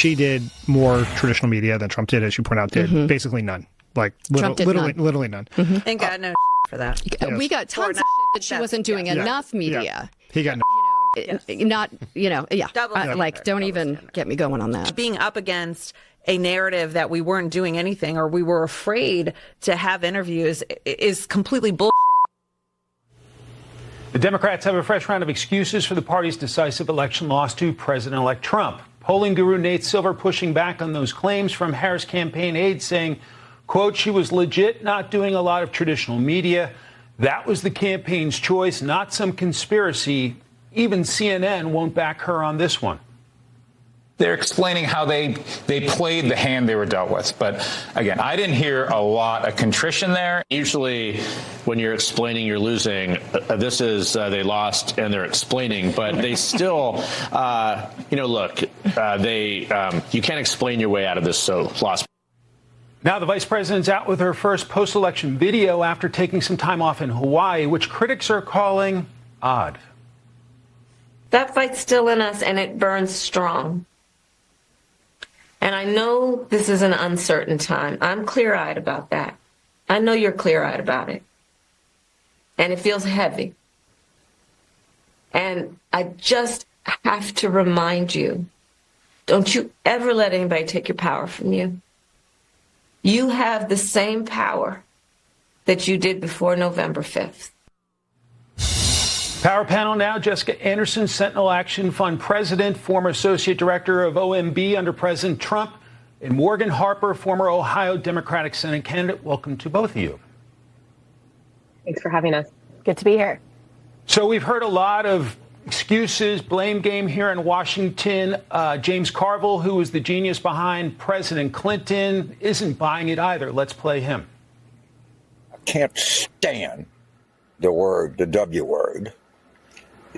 she did more traditional media than Trump did, as you point out, did basically none. Like literally none. Ain't got no for that. Yes. We got tons of that she wasn't doing enough media. Yeah. He got no. Not, don't even get me going on that. Being up against a narrative that we weren't doing anything or we were afraid to have interviews is completely bullshit. The Democrats have a fresh round of excuses for the party's decisive election loss to President-elect Trump. Polling guru Nate Silver pushing back on those claims from Harris campaign aides, saying, quote, she was legit not doing a lot of traditional media. That was the campaign's choice, not some conspiracy. Even CNN won't back her on this one. They're explaining how they played the hand they were dealt with. But again, I didn't hear a lot of contrition there. Usually when you're explaining you're losing, this is they lost and they're explaining, but they still, look, you can't explain your way out of this, so lost. Now the vice president's out with her first post-election video after taking some time off in Hawaii, which critics are calling odd. That fight's still in us, and it burns strong. And I know this is an uncertain time. I'm clear-eyed about that. I know you're clear-eyed about it. And it feels heavy. And I just have to remind you, don't you ever let anybody take your power from you. You have the same power that you did before November 5th. Power panel now. Jessica Anderson, Sentinel Action Fund president, former associate director of OMB under President Trump, and Morgan Harper, former Ohio Democratic Senate candidate. Welcome to both of you. Thanks for having us. Good to be here. So we've heard a lot of excuses, blame game here in Washington. James Carville, who was the genius behind President Clinton, isn't buying it either. Let's play him. I can't stand the W word.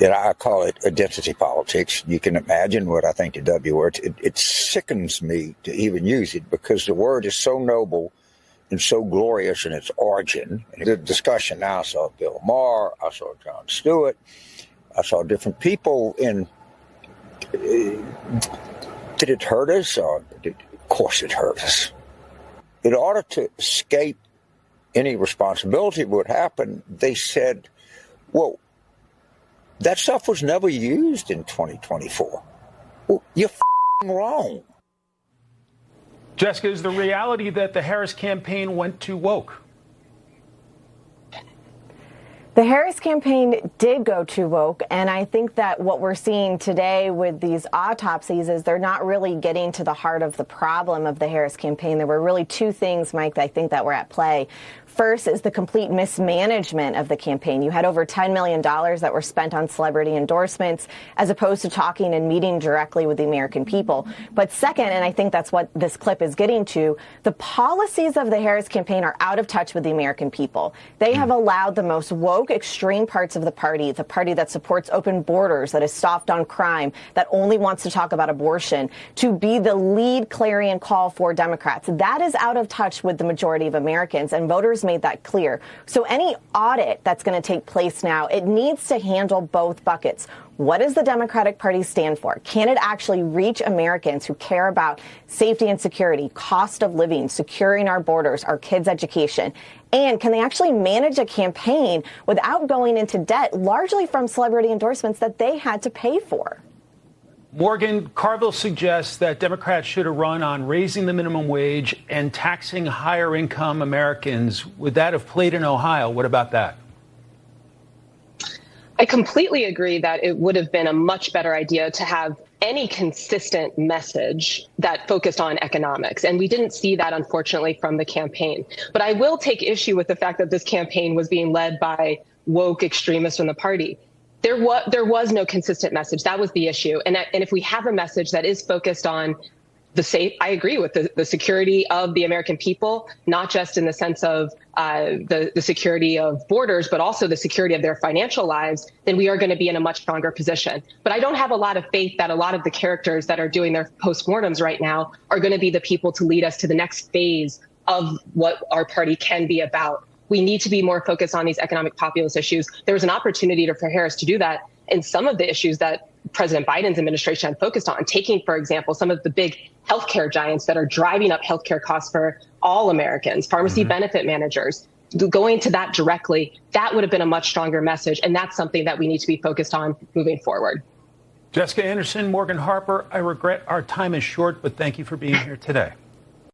I call it identity politics. You can imagine what I think the W word. It sickens me to even use it because the word is so noble and so glorious in its origin. The discussion now, I saw Bill Maher, I saw Jon Stewart, I saw different people in. Did it hurt us? Of course it hurt us. In order to escape any responsibility would happen, they said, well, that stuff was never used in 2024. Well, you're wrong. Jessica, is the reality that the Harris campaign went too woke? The Harris campaign did go too woke, and I think that what we're seeing today with these autopsies is they're not really getting to the heart of the problem of the Harris campaign. There were really two things, Mike, that I think that were at play. First is the complete mismanagement of the campaign. You had over $10 million that were spent on celebrity endorsements as opposed to talking and meeting directly with the American people. But second, and I think that's what this clip is getting to, the policies of the Harris campaign are out of touch with the American people. They have allowed the most woke, extreme parts of the party that supports open borders, that is soft on crime, that only wants to talk about abortion, to be the lead clarion call for Democrats. That is out of touch with the majority of Americans, and voters made that clear. So any audit that's going to take place now, it needs to handle both buckets. What does the Democratic Party stand for? Can it actually reach Americans who care about safety and security, cost of living, securing our borders, our kids' education? And can they actually manage a campaign without going into debt, largely from celebrity endorsements that they had to pay for? Morgan, Carville suggests that Democrats should have run on raising the minimum wage and taxing higher income Americans. Would that have played in Ohio? What about that? I completely agree that it would have been a much better idea to have any consistent message that focused on economics. And we didn't see that, unfortunately, from the campaign. But I will take issue with the fact that this campaign was being led by woke extremists from the party. There was no consistent message. That was the issue. And if we have a message that is focused on I agree with the security of the American people, not just in the sense of the security of borders, but also the security of their financial lives, then we are going to be in a much stronger position. But I don't have a lot of faith that a lot of the characters that are doing their postmortems right now are going to be the people to lead us to the next phase of what our party can be about. We need to be more focused on these economic populist issues. There was an opportunity for Harris to do that. And some of the issues that President Biden's administration had focused on, taking, for example, some of the big healthcare giants that are driving up healthcare costs for all Americans, pharmacy benefit managers, going to that directly, that would have been a much stronger message. And that's something that we need to be focused on moving forward. Jessica Anderson, Morgan Harper, I regret our time is short, but thank you for being here today.